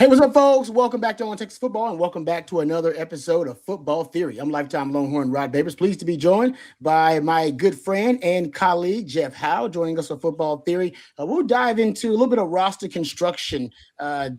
Hey, what's up, folks? Welcome back to On Texas Football, and welcome back to another episode of Football Theory. I'm lifetime Longhorn Rod Babers. Pleased to be joined by my good friend and colleague, Jeff Howe, joining us for Football Theory. We'll dive into a little bit of roster construction.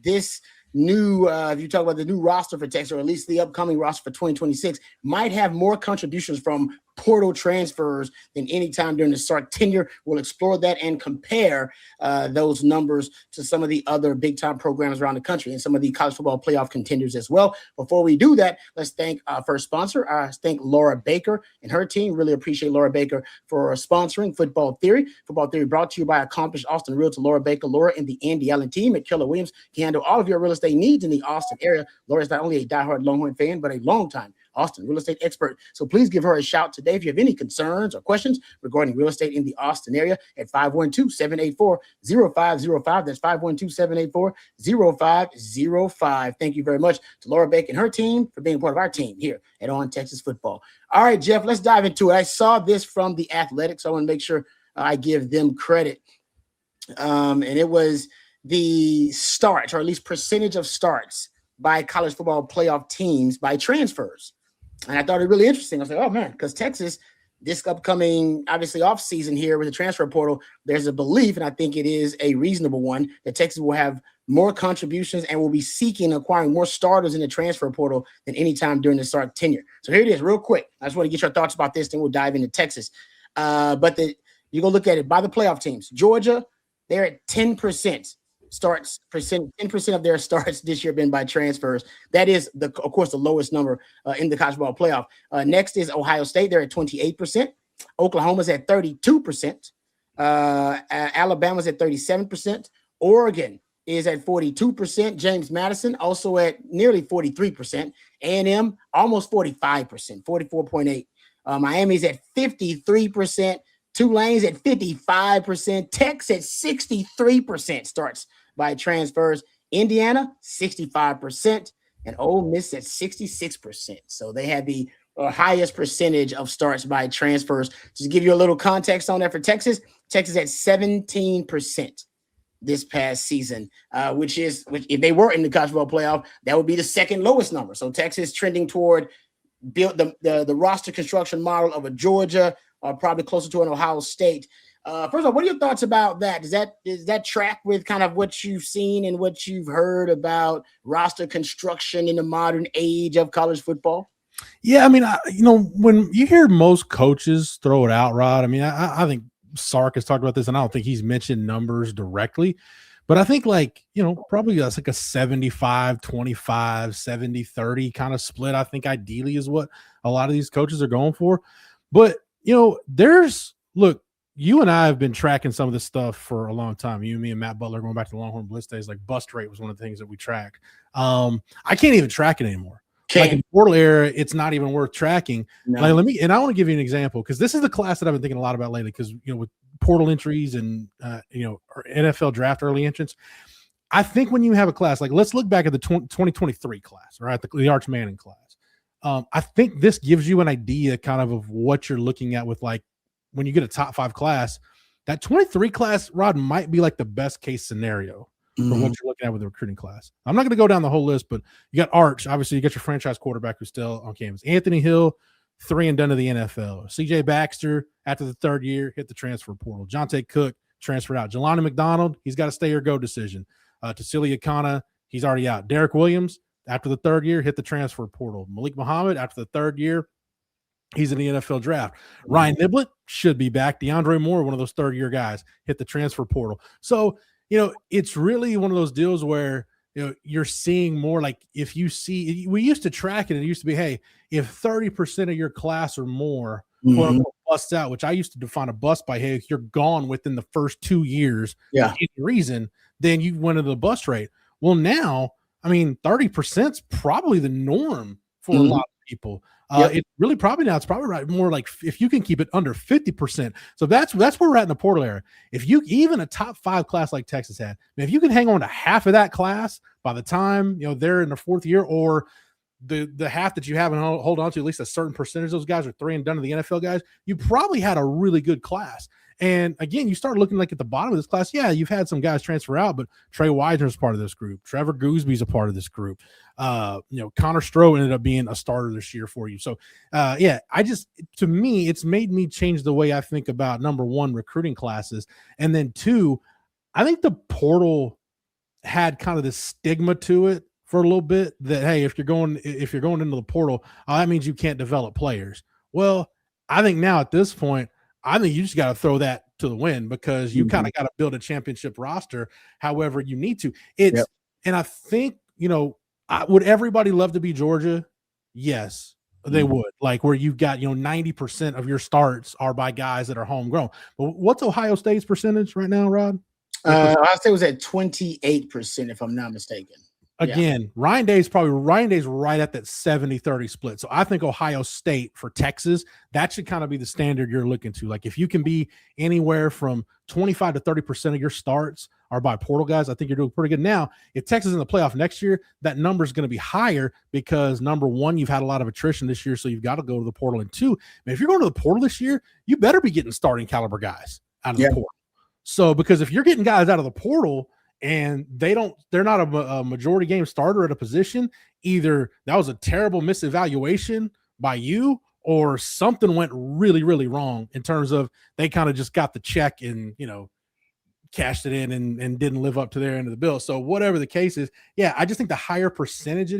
This new, if you talk about the new roster for Texas, or at least the upcoming roster for 2026, might have more contributions from portal transfers than any time during the Sark tenure. We'll explore that and compare those numbers to some of the other big-time programs around the country and some of the college football playoff contenders as well. Before we do that, let's thank our first sponsor. I thank Laura Baker and her team. Really appreciate Laura Baker for sponsoring Football Theory. Football Theory brought to you by accomplished Austin realtor Laura Baker. Laura and the Andy Allen team at Keller Williams can handle all of your real estate needs in the Austin area. Laura is not only a diehard Longhorn fan, but a longtime Austin real estate expert. So please give her a shout today if you have any concerns or questions regarding real estate in the Austin area at 512-784-0505. That's 512-784-0505. Thank you very much to Laura Baker and her team for being part of our team here at On Texas Football. All right, Jeff, let's dive into it. I saw this from The Athletic, so I want to make sure I give them credit. And it was the starts, or at least percentage of starts by college football playoff teams by transfers. And I thought it really interesting. I was like, oh, man, because Texas, this upcoming, obviously, offseason here with the transfer portal, there's a belief, and I think it is a reasonable one, that Texas will have more contributions and will be seeking acquiring more starters in the transfer portal than any time during the Sark tenure. So here it is, real quick. I just want to get your thoughts about this, then we'll dive into Texas. But you go look at it by the playoff teams. Georgia, they're at 10%. Starts percent, 10% of their starts this year been by transfers. That is, of course, the lowest number in the college football playoff. Next is Ohio State. They're at 28%. Oklahoma's at 32%. Alabama's at 37%. Oregon is at 42%. James Madison also at nearly 43%. A&M almost 45%, 44.8%. Miami's at 53%. Tulane's at 55%. Tech's at 63% starts by transfers. Indiana, 65%, and Ole Miss at 66%. So they had the highest percentage of starts by transfers. Just to give you a little context on that for Texas, Texas at 17% this past season, which if they were in the college football playoff, that would be the second lowest number. So Texas trending toward build the roster construction model of a Georgia, probably closer to an Ohio State. First of all, what are your thoughts about that? Does that track with kind of what you've seen and what you've heard about roster construction in the modern age of college football? Yeah, I mean, when you hear most coaches throw it out, Rod, I mean, I think Sark has talked about this, and I don't think he's mentioned numbers directly, but I think probably that's like a 75-25, 70-30 kind of split. I think ideally is what a lot of these coaches are going for. But look, you and I have been tracking some of this stuff for a long time. You, me, and Matt Butler, going back to the Longhorn Blitz days, like bust rate was one of the things that we tracked. I can't even track it anymore. Like in the portal era, it's not even worth tracking. No. I want to give you an example, because this is the class that I've been thinking a lot about lately, because, with portal entries and, NFL draft early entrants, I think when you have a class, like let's look back at the 2023 class, right? The Arch Manning class. I think this gives you an idea kind of what you're looking at with, like, when you get a top 5 class. That 23 class, Rod, might be like the best case scenario for what you're looking at with the recruiting class. I'm not going to go down the whole list, but you got Arch. Obviously, you got your franchise quarterback who's still on campus. Anthony Hill, 3 and done to the NFL. CJ Baxter, after the 3rd year, hit the transfer portal. Jonte Cook transferred out. Jelani McDonald, he's got a stay or go decision. Tassili Akana, he's already out. Derek Williams, after the 3rd year, hit the transfer portal. Malik Muhammad, after the 3rd year, he's in the NFL draft. Ryan Niblett should be back. DeAndre Moore, one of those 3rd-year guys, hit the transfer portal. So, it's really one of those deals where, you're seeing more, like, if you see – we used to track it. It used to be, hey, if 30% of your class or more quote-unquote busts out, which I used to define a bust by, hey, if you're gone within the first 2 years for any reason, then you went into the bust rate. Well, now, I mean, 30% is probably the norm for a lot of people. It's really probably now, it's probably right more like if you can keep it under 50%. So that's where we're at in the portal era. If you, even a top 5 class like Texas had, if you can hang on to half of that class by the time, they're in the 4th year, or the half that you have and hold on to, at least a certain percentage of those guys are 3 and done to the NFL guys, you probably had a really good class. And again, you start looking like at the bottom of this class. Yeah, you've had some guys transfer out, but Trey Widener's part of this group. Trevor Goosby's a part of this group. Connor Stroh ended up being a starter this year for you. So, to me, it's made me change the way I think about, number one, recruiting classes. And then two, I think the portal had kind of this stigma to it for a little bit that, hey, if you're going into the portal, that means you can't develop players. Well, I think now at this point, I think you just got to throw that to the wind, because you kind of got to build a championship roster however you need to. And I think, would everybody love to be Georgia? Yes, they would. Like, where you've got, 90% of your starts are by guys that are homegrown. But what's Ohio State's percentage right now, Rod? I'd say it was at 28%, if I'm not mistaken. Again, Ryan Day's right at that 70-30 split. So I think Ohio State for Texas, that should kind of be the standard you're looking to. Like, if you can be anywhere from 25 to 30% of your starts are by portal guys, I think you're doing pretty good. Now, if Texas is in the playoff next year, that number is going to be higher because, number one, you've had a lot of attrition this year, so you've got to go to the portal. And two, if you're going to the portal this year, you better be getting starting caliber guys out of the portal. So, because if you're getting guys out of the portal and they're not a majority game starter at a position, either that was a terrible misevaluation by you, or something went really, really wrong in terms of they kind of just got the check and, cashed it in and didn't live up to their end of the bill. So whatever the case is, I just think the higher percentage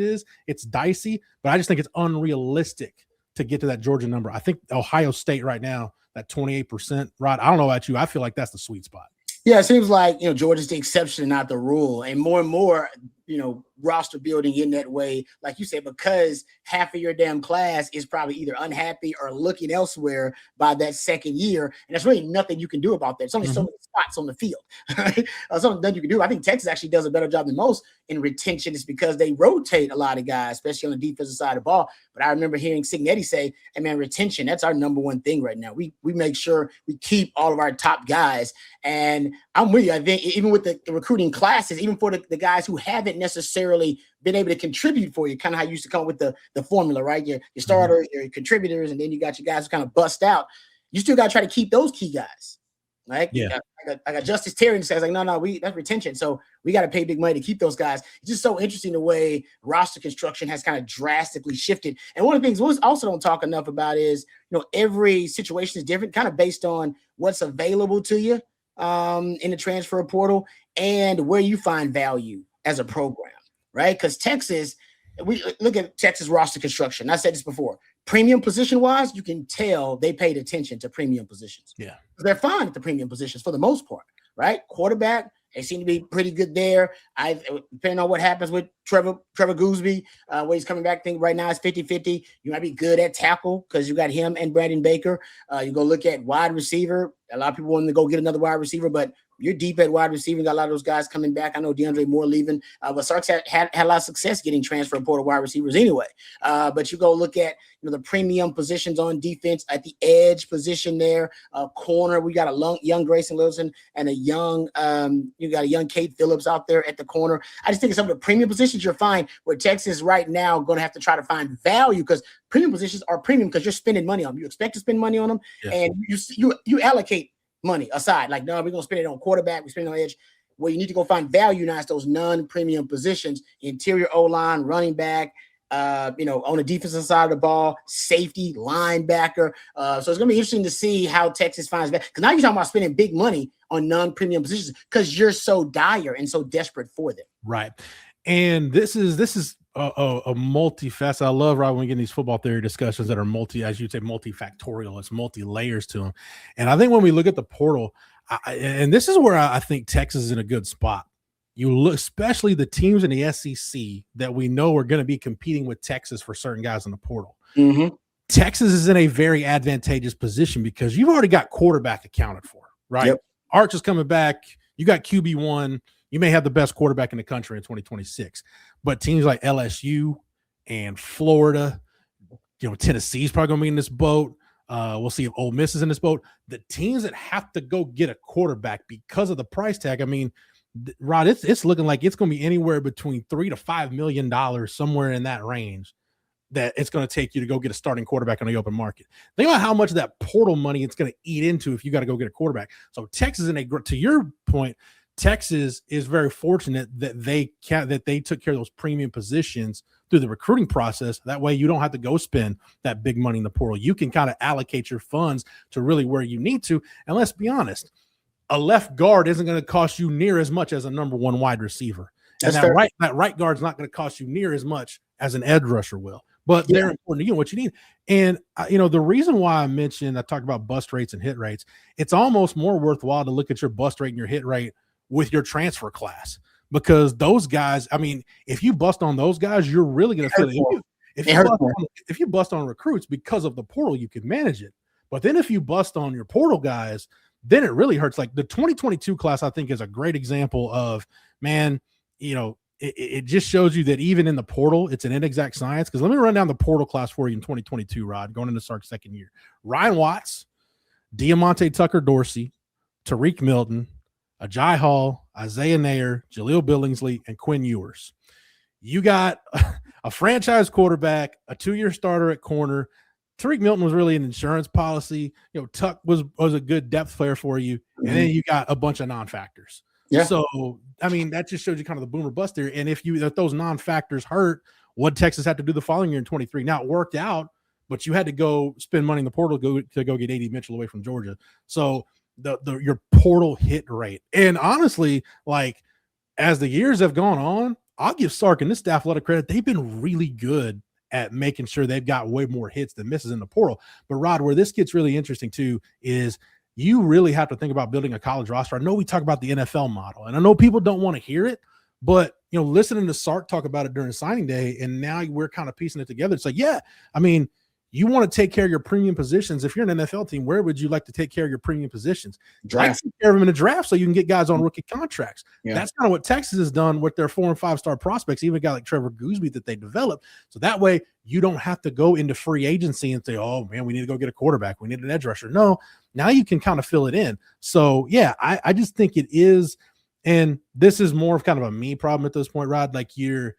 it's dicey, but I just think it's unrealistic to get to that Georgia number. I think Ohio State right now, that 28%, Rod, I don't know about you, I feel like that's the sweet spot. Yeah, it seems like, Georgia's the exception, not the rule. And more, roster building in that way, like you said, because half of your damn class is probably either unhappy or looking elsewhere by that second year. And there's really nothing you can do about that. It's only so many spots on the field. Something that you can do. I think Texas actually does a better job than most in retention. It's because they rotate a lot of guys, especially on the defensive side of the ball. But I remember hearing Signetti say, hey, man, retention, that's our number one thing right now. We make sure we keep all of our top guys. And I'm with you. I think even with the recruiting classes, even for the guys who haven't necessarily been able to contribute for you, kind of how you used to come up with the formula, right? Your starters, your contributors, and then you got your guys who kind of bust out. You still got to try to keep those key guys, right? Yeah. I got Justice Terry who says, like, no, that's retention. So we got to pay big money to keep those guys. It's just so interesting the way roster construction has kind of drastically shifted. And one of the things we also don't talk enough about is, every situation is different, kind of based on what's available to you in the transfer portal and where you find value as a program. Right? Because Texas, we look at Texas roster construction. I said this before. Premium position-wise, you can tell they paid attention to premium positions. Yeah. They're fine at the premium positions for the most part, right? Quarterback, they seem to be pretty good there. Depending on what happens with Trevor Goosby, where he's coming back, I think right now it's 50-50. You might be good at tackle because you got him and Brandon Baker. You go look at wide receiver. A lot of people want to go get another wide receiver, but you're deep at wide receiver. Got a lot of those guys coming back. I know DeAndre Moore leaving, but Sark's had a lot of success getting transfer portal wide receivers anyway. But you go look at the premium positions on defense at the edge position there, corner. We got a young Grayson Littleton and you got a young Kate Phillips out there at the corner. I just think some of the premium positions you're fine. Where Texas right now going to have to try to find value because premium positions are premium because you're spending money on them. You expect to spend money on them, and you allocate money aside. Like, no, we're going to spend it on quarterback. We spend it on edge. Where you need to go find value now is those non-premium positions, interior O-line, running back, on the defensive side of the ball, safety, linebacker. So it's going to be interesting to see how Texas finds that. Because now you're talking about spending big money on non-premium positions because you're so dire and so desperate for them. Right. And this is a multi-faceted. I love, right, when we get in these football theory discussions that are multifactorial. It's multi-layers to them. And I think when we look at the portal, and this is where I think Texas is in a good spot. You look, especially the teams in the SEC that we know are going to be competing with Texas for certain guys in the portal. Mm-hmm. Texas is in a very advantageous position because you've already got quarterback accounted for, right? Yep. Arch is coming back. You got QB1. You may have the best quarterback in the country in 2026, but teams like LSU and Florida, Tennessee's probably going to be in this boat. We'll see if Ole Miss is in this boat. The teams that have to go get a quarterback because of the price tag, I mean, Rod, it's looking like it's going to be anywhere between $3 to $5 million, somewhere in that range, that it's going to take you to go get a starting quarterback on the open market. Think about how much of that portal money it's going to eat into if you got to go get a quarterback. So Texas, to your point, Texas is very fortunate that they took care of those premium positions through the recruiting process. That way you don't have to go spend that big money in the portal. You can kind of allocate your funds to really where you need to. And let's be honest, a left guard isn't going to cost you near as much as a number one wide receiver. And that right guard's not going to cost you near as much as an edge rusher will. But they're important to you, what you need. And, the reason why I talked about bust rates and hit rates, it's almost more worthwhile to look at your bust rate and your hit rate with your transfer class, because those guys, if you bust on those guys, you're really going to feel it. If you bust on recruits because of the portal, you can manage it. But then if you bust on your portal guys, then it really hurts. Like the 2022 class, I think, is a great example of, man, it just shows you that even in the portal, it's an inexact science. Because let me run down the portal class for you in 2022, Rod, going into Sark's second year. Ryan Watts, Diamante Tucker-Dorsey, Tariq Milton, Ajay Hall, Isaiah Nair, Jaleel Billingsley, and Quinn Ewers. You got a franchise quarterback, a 2-year starter at corner. Tariq Milton was really an insurance policy. Tuck was a good depth player for you. And then you got a bunch of non-factors. Yeah. So, that just shows you kind of the boomer bust there. And if those non-factors hurt, what Texas had to do the following year in 23. Now, it worked out, but you had to go spend money in the portal to go get A.D. Mitchell away from Georgia. So, your portal hit rate. And honestly, like, as the years have gone on, I'll give Sark and this staff a lot of credit. They've been really good at making sure they've got way more hits than misses in the portal. But Rod, where this gets really interesting too is you really have to think about building a college roster. I know we talk about the NFL model, and I know people don't want to hear it, but listening to Sark talk about it during signing day, and now we're kind of piecing it together. It's like, you want to take care of your premium positions. If you're an NFL team, where would you like to take care of your premium positions? Draft. Take care of them in a draft so you can get guys on rookie contracts. Yeah. That's kind of what Texas has done with their 4- and 5-star prospects, even a guy like Trevor Gooseby that they developed. So that way you don't have to go into free agency and say, oh, man, we need to go get a quarterback. We need an edge rusher. No, now you can kind of fill it in. So, yeah, I just think it is, and this is more of kind of a me problem at this point, Rod. Like you're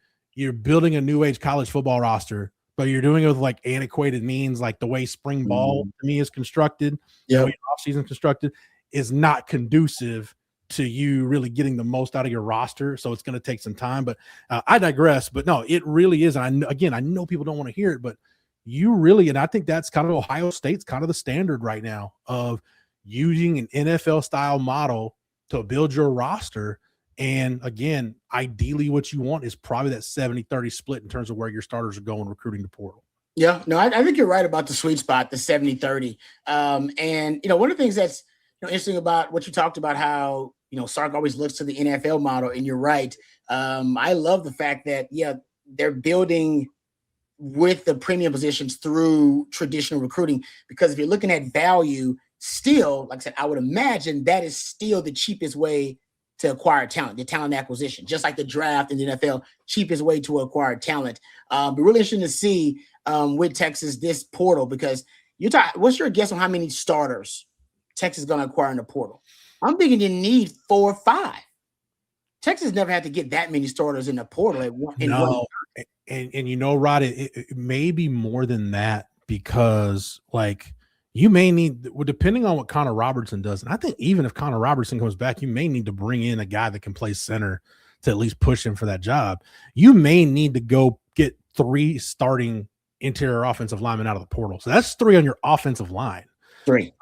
building a new age college football roster, but you're doing it with like antiquated means, like the way spring ball to me is constructed, the way offseason constructed is not conducive to you really getting the most out of your roster. So it's going to take some time, but I digress. But no, it really is. And I know people don't want to hear it, but you really, and I think that's kind of Ohio State's kind of the standard right now of using an NFL style model to build your roster. And again, ideally what you want is probably that 70-30 split in terms of where your starters are going recruiting the portal. Yeah, no, I think you're right about the sweet spot, the 70-30. And, one of the things that's interesting about what you talked about, how, Sark always looks to the NFL model, and you're right. I love the fact that, they're building with the premium positions through traditional recruiting, because if you're looking at value still, like I said, I would imagine that is still the cheapest way to acquire talent, the talent acquisition, just like the draft in the NFL, cheapest way to acquire talent. But really interesting to see with Texas, this portal, because what's your guess on how many starters Texas is going to acquire in the portal? I'm thinking you need 4 or 5. Texas never had to get that many starters in the portal at one. And Rod, it may be more than that, because like you may need, depending on what Connor Robertson does, and I think even if Connor Robertson comes back, you may need to bring in a guy that can play center to at least push him for that job. You may need to go get 3 starting interior offensive linemen out of the portal. So that's 3 on your offensive line. 3.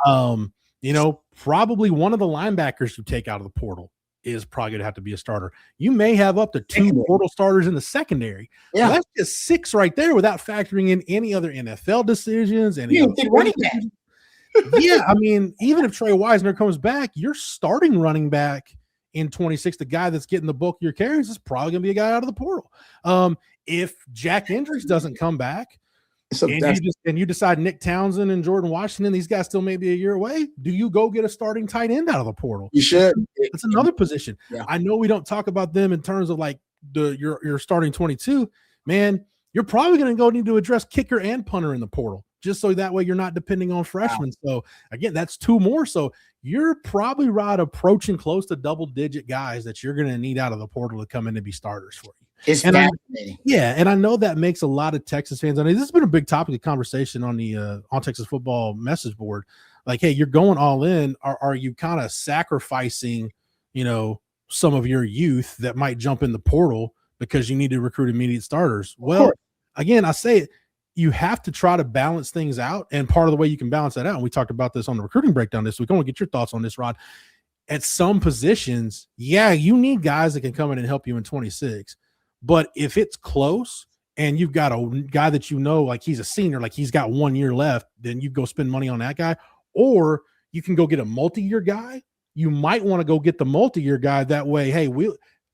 Probably one of the linebackers you take out of the portal is probably going to have to be a starter. You may have up to 2 portal starters in the secondary. Yeah. So that's just 6 right there without factoring in any other NFL decisions. Yeah, even if Trey Wisner comes back, your starting running back in 26, the guy that's getting the bulk of your carries, is probably going to be a guy out of the portal. If Jack Hendricks doesn't come back, and you decide Nick Townsend and Jordan Washington, these guys still may be a year away, do you go get a starting tight end out of the portal? You should. That's another position. Yeah. I know we don't talk about them in terms of like your starting 22. Man, you're probably going to need to address kicker and punter in the portal, just so that way you're not depending on freshmen. Wow. So again, that's 2 more. So you're probably approaching close to double-digit guys that you're going to need out of the portal to come in and be starters for you. It's And fascinating. and I know that makes a lot of Texas fans. I mean, this has been a big topic of conversation on the On Texas Football message board. Like, hey, you're going all in. Are you kind of sacrificing, some of your youth that might jump in the portal because you need to recruit immediate starters? Well, again, I say it, you have to try to balance things out. And part of the way you can balance that out, and we talked about this on the recruiting breakdown this week. I want to get your thoughts on this, Rod. At some positions, you need guys that can come in and help you in 26. But if it's close and you've got a guy that like he's a senior, like he's got 1 year left, then you go spend money on that guy. Or you can go get a multi-year guy. You might want to go get the multi-year guy. That way, hey,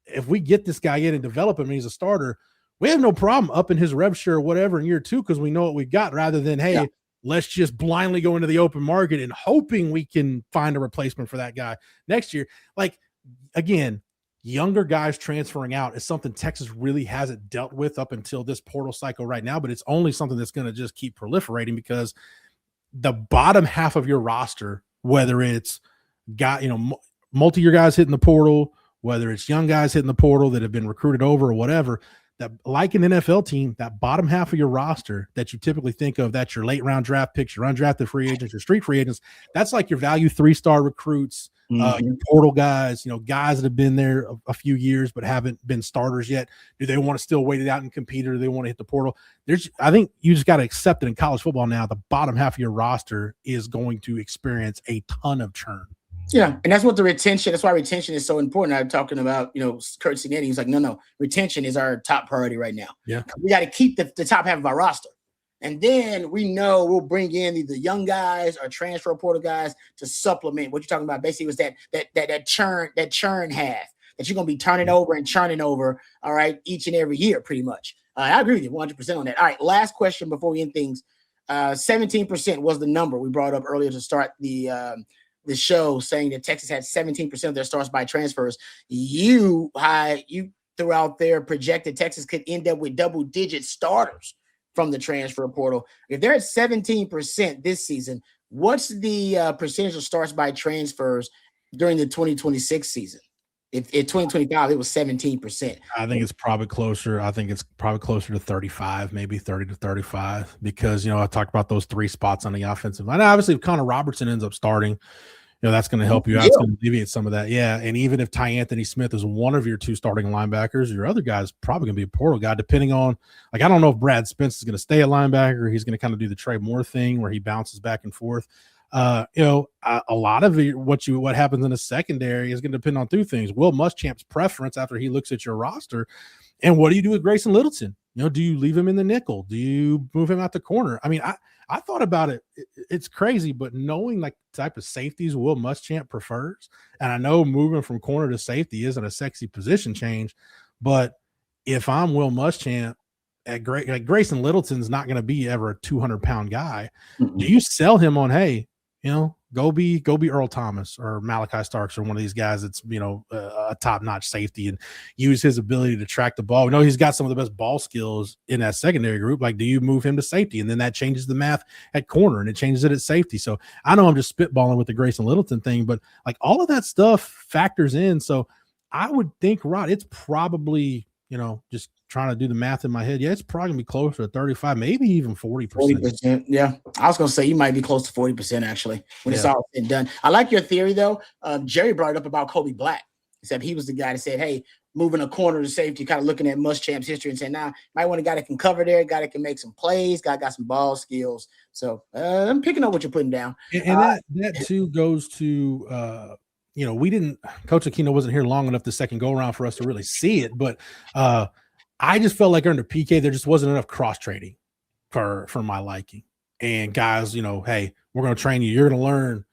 if we get this guy in and develop him and he's a starter, we have no problem upping his rev share or whatever in year 2 because we know what we've got, rather than, hey, let's just blindly go into the open market and hoping we can find a replacement for that guy next year. Like, again, younger guys transferring out is something Texas really hasn't dealt with up until this portal cycle right now, but it's only something that's going to just keep proliferating because the bottom half of your roster, whether it's multi-year guys hitting the portal, whether it's young guys hitting the portal that have been recruited over or whatever, that like an NFL team, that bottom half of your roster that you typically think of, that's your late round draft picks, your undrafted free agents, your street free agents, that's like your value 3-star recruits, your portal guys, guys that have been there a few years but haven't been starters yet. Do they want to still wait it out and compete, or do they want to hit the portal? I think you just got to accept it in college football now. The bottom half of your roster is going to experience a ton of churn. Yeah, and that's what that's why retention is so important. I'm talking about, Kurt Signetti. He's like, no, retention is our top priority right now. Yeah. We got to keep the top half of our roster. And then we know we'll bring in either young guys or transfer portal guys to supplement what you're talking about. Basically, was that churn half that you're going to be turning over and churning over, all right, each and every year, pretty much. I agree with you 100% on that. All right, last question before we end things. 17% was the number we brought up earlier to start the show, saying that Texas had 17% of their starts by transfers. You threw out there projected Texas could end up with double-digit starters from the transfer portal. If they're at 17% this season, what's the percentage of starts by transfers during the 2026 season? If in 2025 it was 17%. I think it's probably closer. I think it's probably closer to 35, maybe 30 to 35, because I talked about those 3 spots on the offensive line. Obviously, if Connor Robertson ends up starting, that's going to help you out. It's going to alleviate some of that. Yeah. And even if Ty Anthony Smith is one of your 2 starting linebackers, your other guy is probably going to be a portal guy, depending on, I don't know if Brad Spence is going to stay at linebacker, or he's going to kind of do the Trey Moore thing where he bounces back and forth. A lot of what happens in the secondary is going to depend on 2 things. Will Muschamp's preference after he looks at your roster, and what do you do with Grayson Littleton? Do you leave him in the nickel? Do you move him out the corner? I mean, I thought about it. It's crazy, but knowing like the type of safeties Will Muschamp prefers, and I know moving from corner to safety isn't a sexy position change, but if I'm Will Muschamp, Grayson Littleton's not going to be ever a 200-pound guy. Mm-hmm. Do you sell him on, hey, go be Earl Thomas or Malachi Starks or one of these guys that's, a top-notch safety, and use his ability to track the ball? We know he's got some of the best ball skills in that secondary group. Like, do you move him to safety? And then that changes the math at corner, and it changes it at safety. So I know I'm just spitballing with the Grayson Littleton thing, but like all of that stuff factors in. So I would think, Rod, it's probably, just trying to do the math in my head. Yeah, it's probably gonna be closer to 35, maybe even 40%. 40%. Yeah. I was gonna say you might be close to 40% actually when it's all said and done. I like your theory though. Jerry brought it up about Kobe Black. Except he was the guy that said, hey, moving a corner to safety, kind of looking at Muschamp's history and saying, nah, might want a guy that can cover there, a guy that can make some plays, guy got some ball skills. So I'm picking up what you're putting down. And that too goes to we didn't, Coach Aquino wasn't here long enough the second go around for us to really see it, but I just felt like under PK, there just wasn't enough cross trading for my liking. And guys, hey, we're going to train you. You're going to learn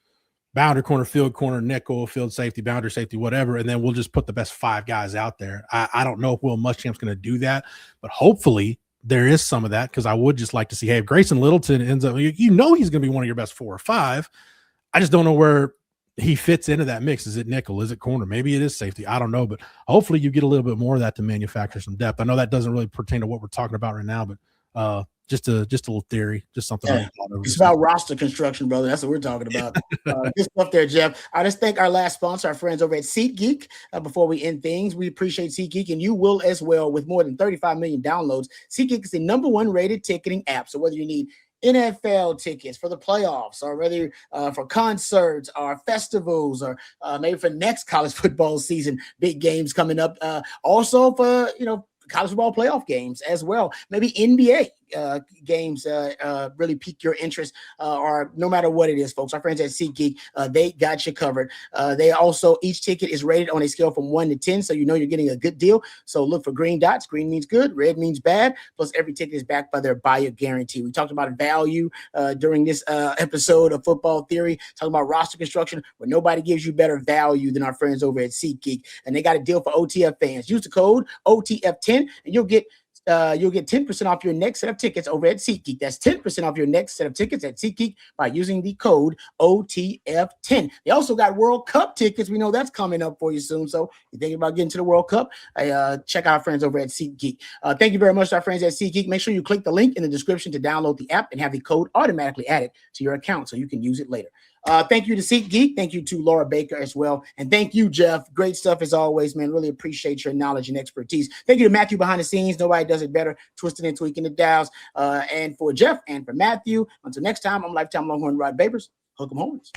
boundary corner, field corner, nickel, field safety, boundary safety, whatever. And then we'll just put the best 5 guys out there. I don't know if Will Muschamp's going to do that, but hopefully there is some of that, because I would just like to see, hey, if Grayson Littleton ends up, he's going to be one of your best 4 or 5. I just don't know where he fits into that mix. Is it nickel? Is it corner? Maybe it is safety. I don't know, but hopefully you get a little bit more of that to manufacture some depth. I know that doesn't really pertain to what we're talking about right now, but just a little theory, just something. Yeah. It's about roster construction, brother. That's what we're talking about. Good stuff there, Jeff. Let's thank our last sponsor, our friends over at SeatGeek. Before we end things, we appreciate SeatGeek, and you will as well. With more than 35 million downloads, SeatGeek is the #1 rated ticketing app. So whether you need NFL tickets for the playoffs, or whether for concerts or festivals, or maybe for next college football season, big games coming up. Also for college football playoff games as well. Maybe NBA games really pique your interest, or no matter what it is, folks. Our friends at SeatGeek, they got you covered. They also, each ticket is rated on a scale from 1 to 10, so you're getting a good deal. So look for green dots. Green means good, red means bad. Plus, every ticket is backed by their buyer guarantee. We talked about value during this episode of Football Theory, talking about roster construction, where nobody gives you better value than our friends over at SeatGeek. And they got a deal for OTF fans. Use the code OTF10, and you'll get 10% off your next set of tickets over at SeatGeek. That's 10% off your next set of tickets at SeatGeek by using the code OTF10. They also got World Cup tickets. We know that's coming up for you soon. So if you're thinking about getting to the World Cup, check out our friends over at SeatGeek. Thank you very much to our friends at SeatGeek. Make sure you click the link in the description to download the app and have the code automatically added to your account so you can use it later. Thank you to SeatGeek. Thank you to Laura Baker as well. And thank you, Jeff. Great stuff as always, man. Really appreciate your knowledge and expertise. Thank you to Matthew behind the scenes. Nobody does it better. Twisting and tweaking the dials. And for Jeff and for Matthew, until next time, I'm Lifetime Longhorn Rod Babers. Hook 'em horns.